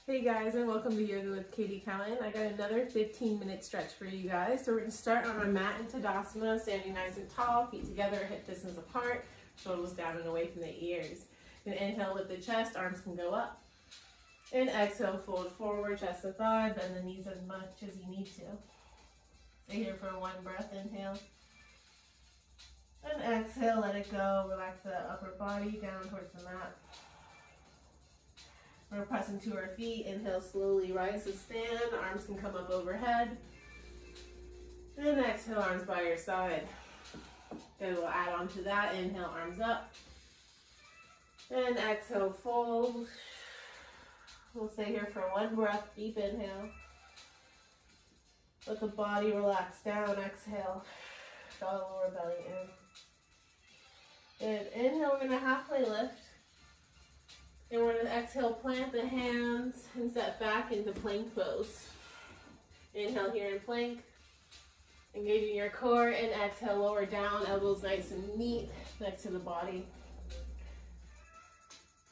Hey guys, and welcome to Yoga with Katie Cowan. I got another 15-minute stretch for you guys. So we're going to start on our mat in Tadasana, standing nice and tall, feet together, hip distance apart, shoulders down and away from the ears. And inhale, lift the chest, arms can go up. And exhale, fold forward, chest to thigh, bend the knees as much as you need to. Stay here for one breath, inhale. And exhale, let it go, relax the upper body down towards the mat. We're pressing to our feet. Inhale, slowly rise to stand. Arms can come up overhead. And exhale, arms by your side. Good, we'll add on to that. Inhale, arms up. And exhale, fold. We'll stay here for one breath. Deep inhale. Let the body relax down. Exhale. Draw the lower belly in. Good. Inhale, we're going to halfway lift. And we're going to exhale, plant the hands and step back into plank pose. Inhale here in plank, engaging your core, and exhale, lower down, elbows nice and neat next to the body.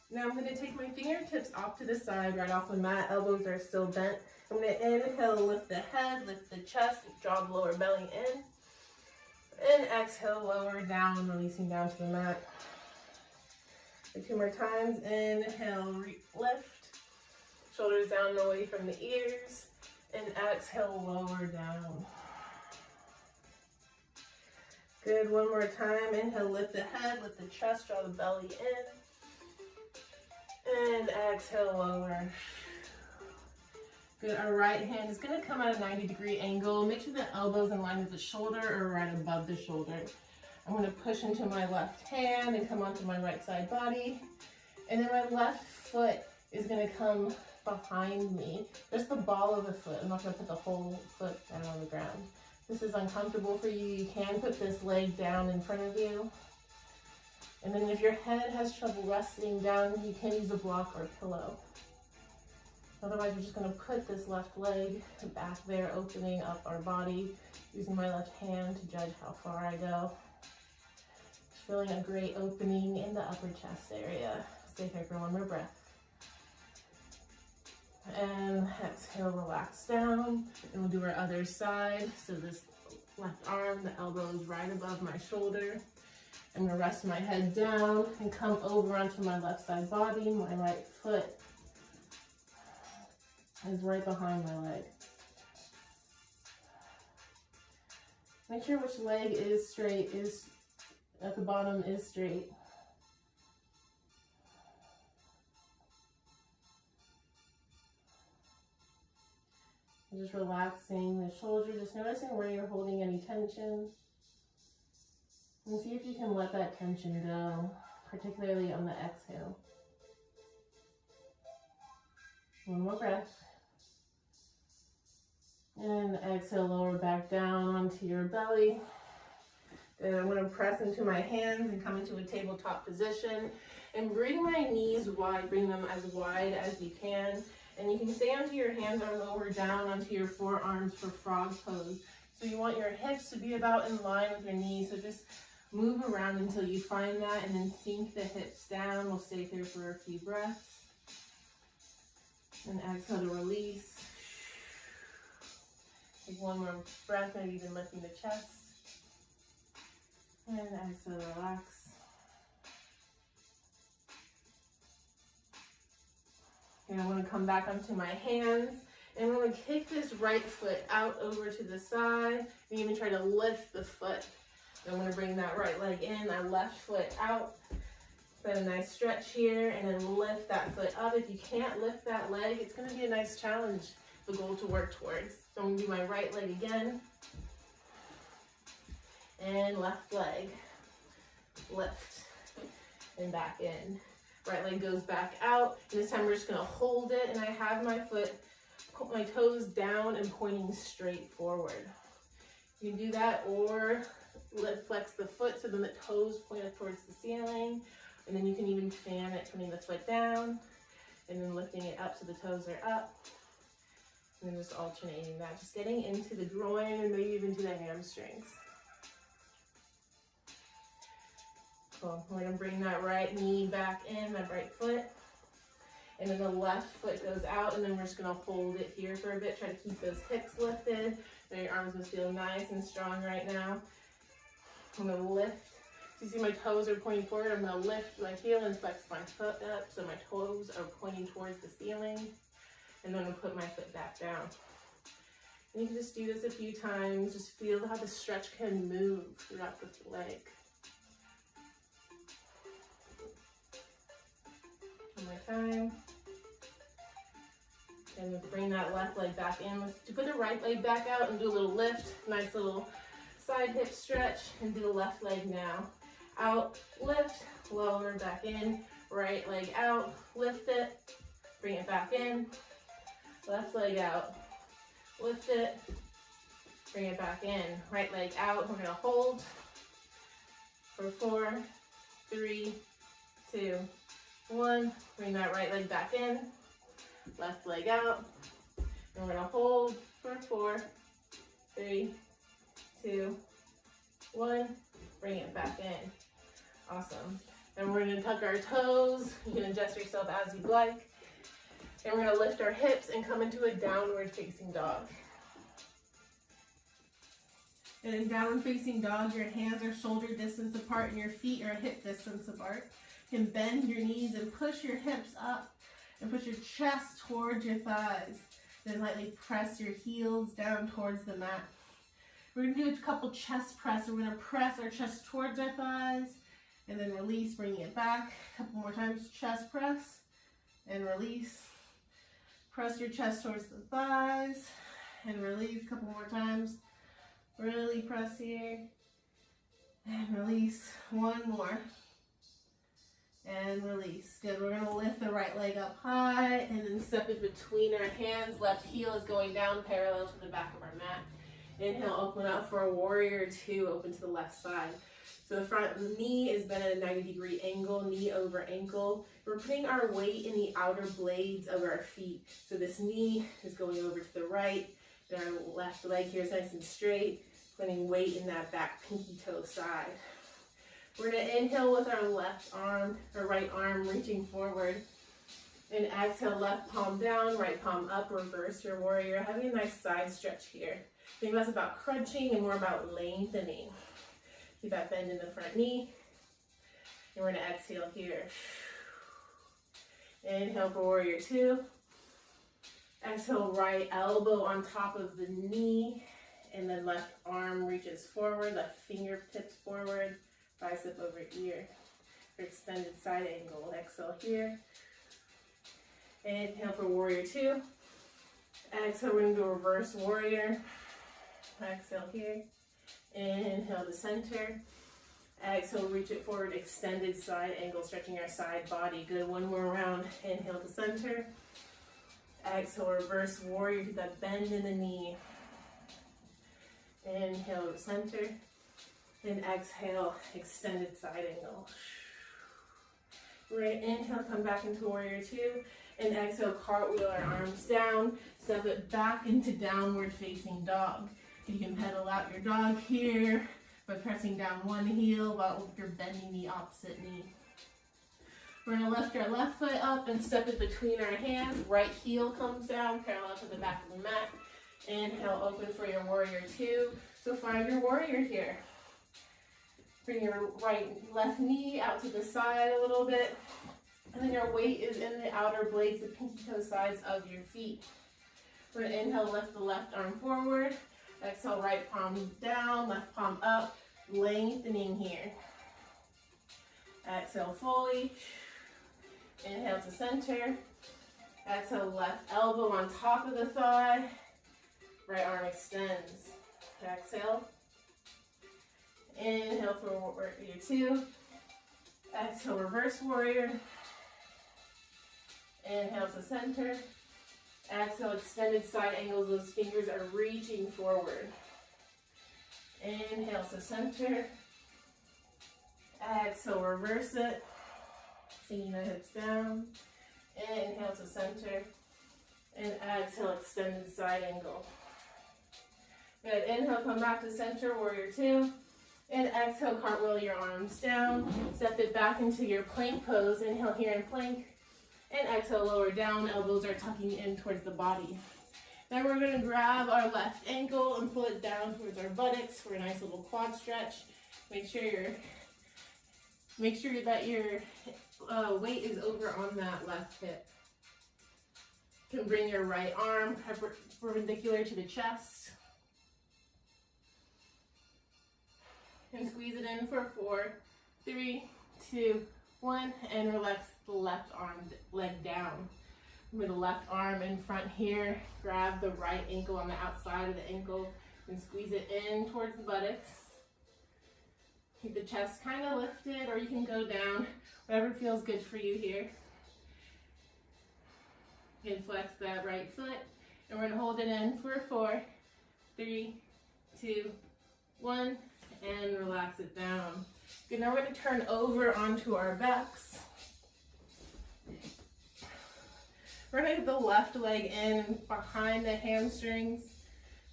Now I'm going to take my fingertips off to the side, right off the mat, elbows are still bent. I'm going to inhale, lift the head, lift the chest, draw the lower belly in. And exhale, lower down, releasing down to the mat. Two more times. Inhale, lift, shoulders down and away from the ears, and exhale, lower down. Good, one more time. Inhale, lift the head, lift the chest, draw the belly in, and exhale, lower. Good, our right hand is going to come at a 90-degree angle. Make sure the elbow's in line with the shoulder or right above the shoulder. I'm going to push into my left hand and come onto my right side body. And then my left foot is going to come behind me. Just the ball of the foot. I'm not going to put the whole foot down on the ground. This is uncomfortable for you. You can put this leg down in front of you. And then if your head has trouble resting down, you can use a block or a pillow. Otherwise, we're just going to put this left leg back there, opening up our body, using my left hand to judge how far I go. Feeling a great opening in the upper chest area. Stay here for one more breath. And exhale, relax down. And we'll do our other side. So this left arm, the elbow is right above my shoulder. I'm gonna rest my head down and come over onto my left side body. My right foot is right behind my leg. Make sure which leg is straight, at the bottom is straight. Just relaxing the shoulder, just noticing where you're holding any tension. And see if you can let that tension go, particularly on the exhale. One more breath. And exhale, lower back down onto your belly. And I'm going to press into my hands and come into a tabletop position and bring my knees wide, bring them as wide as you can. And you can stay onto your hands or lower down onto your forearms for frog pose. So you want your hips to be about in line with your knees. So just move around until you find that and then sink the hips down. We'll stay here for a few breaths. And exhale to release. Take one more breath, maybe even lifting the chest. And exhale, relax. And I want to come back onto my hands. And I'm going to kick this right foot out over to the side. And even try to lift the foot. I'm going to bring that right leg in, that left foot out. Get a nice stretch here. And then lift that foot up. If you can't lift that leg, it's going to be a nice challenge, the goal to work towards. So I'm going to do my right leg again. And left leg, lift, and back in. Right leg goes back out, and this time we're just gonna hold it, and I have my foot, my toes down and pointing straight forward. You can do that, or flex the foot so then the toes point up towards the ceiling, and then you can even fan it, turning the foot down, and then lifting it up so the toes are up, and then just alternating that, just getting into the groin and maybe even to the hamstrings. Cool. We're going to bring that right knee back in, that right foot. And then the left foot goes out, and then we're just gonna hold it here for a bit. Try to keep those hips lifted. Now your arms must feel nice and strong right now. I'm gonna lift. So you see my toes are pointing forward. I'm gonna lift my heel and flex my foot up so my toes are pointing towards the ceiling. And then I'm gonna put my foot back down. And you can just do this a few times. Just feel how the stretch can move throughout the leg. One more time. And bring that left leg back in. Let's put the right leg back out and do a little lift. Nice little side hip stretch. And do the left leg now. Out, lift, lower, back in. Right leg out, lift it, bring it back in. Left leg out, lift it, bring it back in. Right leg out, we're gonna hold for 4, 3, 2, 1. Bring that right leg back in. Left leg out. And we're gonna hold for 4, 3, 2, 1. Bring it back in. Awesome. And we're gonna tuck our toes. You can adjust yourself as you'd like. And we're gonna lift our hips and come into a downward facing dog. And in downward facing dog, your hands are shoulder distance apart and your feet are hip distance apart. You can bend your knees and push your hips up and push your chest towards your thighs. Then lightly press your heels down towards the mat. We're gonna do a couple chest press. We're gonna press our chest towards our thighs and then release, bringing it back. A couple more times, chest press and release. Press your chest towards the thighs and release. A couple more times. Really press here and release. One more and release. Good. We're going to lift the right leg up high and then step it between our hands. Left heel is going down parallel to the back of our mat. Inhale, open up for a warrior 2, open to the left side. So the front knee is bent at a 90-degree angle, knee over ankle. We're putting our weight in the outer blades of our feet. So this knee is going over to the right, and our left leg here is nice and straight, putting weight in that back pinky toe side. We're gonna inhale with our left arm, or right arm reaching forward. And exhale, left palm down, right palm up, reverse your warrior. Having a nice side stretch here. Think less about crunching and more about lengthening. Keep that bend in the front knee. And we're gonna exhale here. Inhale for warrior 2. Exhale, right elbow on top of the knee. And then left arm reaches forward, left fingertips forward, bicep over ear. For extended side angle. Exhale here. Inhale for warrior 2. Exhale, we're gonna do a reverse warrior. Exhale here. Inhale to center. Exhale, reach it forward, extended side angle, stretching our side body. Good, one more round. Inhale to center. Exhale, reverse warrior, to that bend in the knee. Inhale to center. And exhale, extended side angle. We're going to inhale, come back into warrior 2. And exhale, cartwheel our arms down. Step it back into downward facing dog. You can pedal out your dog here by pressing down one heel while you're bending the opposite knee. We're going to lift our left foot up and step it between our hands. Right heel comes down parallel to the back of the mat. Inhale, open for your warrior 2. So find your warrior here. Bring your left knee out to the side a little bit. And then your weight is in the outer blades, the pinky toe sides of your feet. We're going to inhale, lift the left arm forward. Exhale, right palm down, left palm up, lengthening here. Exhale fully. Inhale to center. Exhale, left elbow on top of the thigh. Right arm extends. Exhale. Inhale for warrior 2. Exhale, reverse warrior. Inhale to center. Exhale, extended side angles. Those fingers are reaching forward. Inhale to center. Exhale, reverse it. Sinking the hips down. Inhale to center. And exhale, extended side angle. Good. Inhale, come back to center, warrior 2. And exhale, cartwheel your arms down. Step it back into your plank pose. Inhale here in plank. And exhale, lower down, elbows are tucking in towards the body. Then we're gonna grab our left ankle and pull it down towards our buttocks for a nice little quad stretch. Make sure that your weight is over on that left hip. You can bring your right arm perpendicular to the chest. And squeeze it in for 4, 3, 2, 1, and relax the left arm, leg down. With the left arm in front here, grab the right ankle on the outside of the ankle and squeeze it in towards the buttocks. Keep the chest kind of lifted, or you can go down, whatever feels good for you here. You can flex that right foot, and we're gonna hold it in for 4, 3, 2, 1, and relax it down. Good, now we're gonna turn over onto our backs. We're gonna get the left leg in behind the hamstrings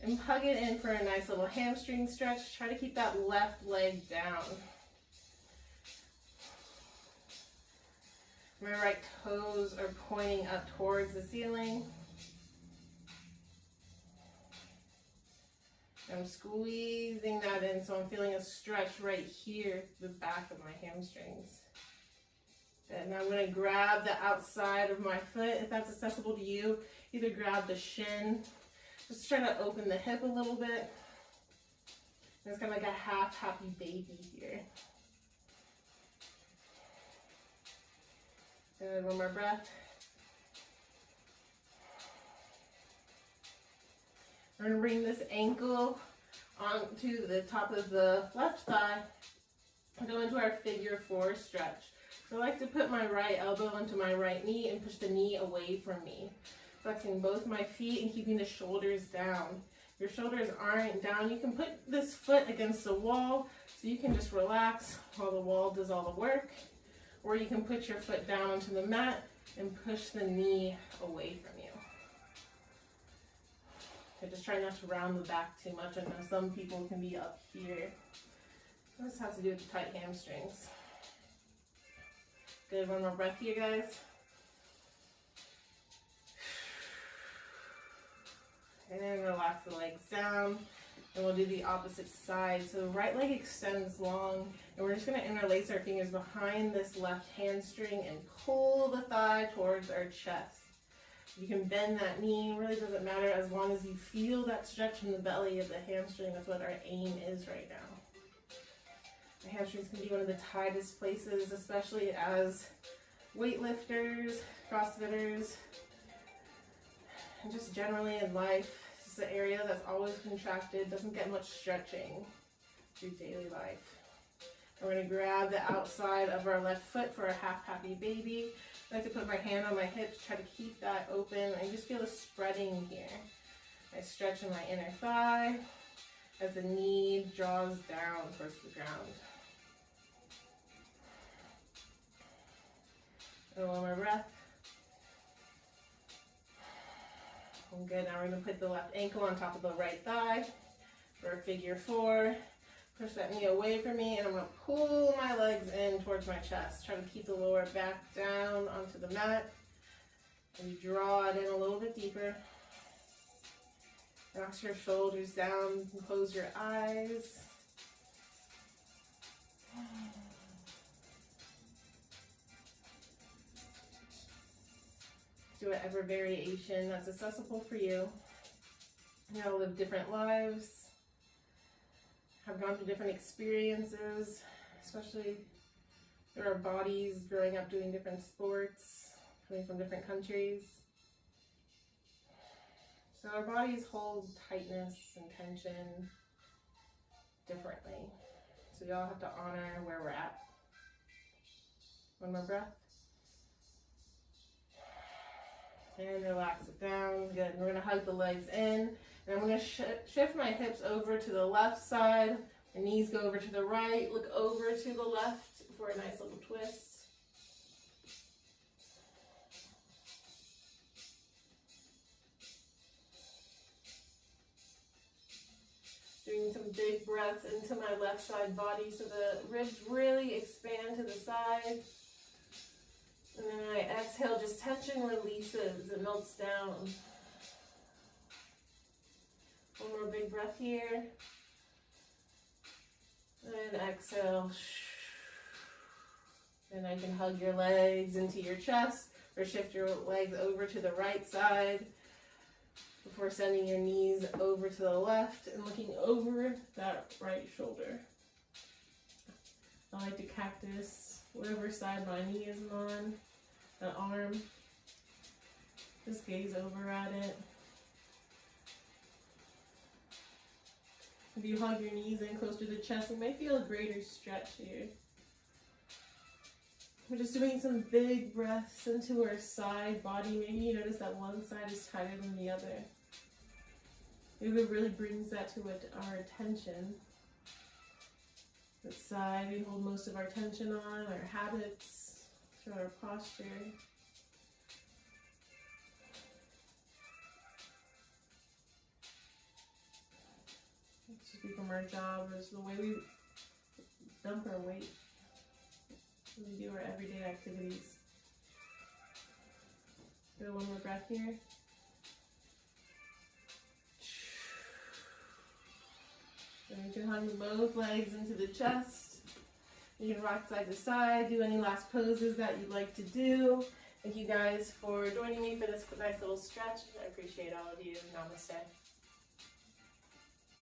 and hug it in for a nice little hamstring stretch. Try to keep that left leg down. My right toes are pointing up towards the ceiling. I'm squeezing that in, so I'm feeling a stretch right here, the back of my hamstrings. And I'm going to grab the outside of my foot, if that's accessible to you. Either grab the shin, just try to open the hip a little bit. And it's kind of like a half happy baby here. Good, one more breath. We're going to bring this ankle onto the top of the left thigh and go into our figure 4 stretch. So I like to put my right elbow into my right knee and push the knee away from me. Flexing both my feet and keeping the shoulders down. If your shoulders aren't down, you can put this foot against the wall so you can just relax while the wall does all the work. Or you can put your foot down onto the mat and push the knee away from you. I just try not to round the back too much. I know some people can be up here. This has to do with the tight hamstrings. Good, one more breath here, guys. And then relax the legs down. And we'll do the opposite side. So right leg extends long. And we're just going to interlace our fingers behind this left hamstring and pull the thigh towards our chest. You can bend that knee, really doesn't matter as long as you feel that stretch in the belly of the hamstring. That's what our aim is right now. The hamstrings can be one of the tightest places, especially as weightlifters, CrossFitters, and just generally in life. It's an area that's always contracted, doesn't get much stretching through daily life. And we're going to grab the outside of our left foot for a half happy baby. I like to put my hand on my hips, try to keep that open. I just feel a spreading here. I stretch in my inner thigh as the knee draws down towards the ground. And one more breath. Good, now we're going to put the left ankle on top of the right thigh for a figure 4. Push that knee away from me, and I'm going to pull my legs in towards my chest. Try to keep the lower back down onto the mat. And you draw it in a little bit deeper. Relax your shoulders down and close your eyes. Do whatever variation that's accessible for you. We all live different lives, have gone through different experiences, especially through our bodies, growing up doing different sports, coming from different countries. So our bodies hold tightness and tension differently. So we all have to honor where we're at. One more breath. And relax it down. Good. We're going to hug the legs in. And I'm going to shift my hips over to the left side. My knees go over to the right. Look over to the left for a nice little twist. Doing some big breaths into my left side body so the ribs really expand to the side. And then when I exhale, just tension releases, it melts down. One more big breath here. And exhale. And I can hug your legs into your chest or shift your legs over to the right side before sending your knees over to the left and looking over that right shoulder. I like to cactus whatever side my knee is on, the arm. Just gaze over at it. If you hug your knees in close to the chest, you may feel a greater stretch here. We're just doing some big breaths into our side body. Maybe you notice that one side is tighter than the other. Maybe it really brings that to our attention. The side we hold most of our tension on, our habits, through our posture. It should be from our job, or the way we dump our weight when we do our everyday activities. Go one more breath here. And you can hug both legs into the chest. You can rock side to side, do any last poses that you'd like to do. Thank you guys for joining me for this nice little stretch. I appreciate all of you. Namaste.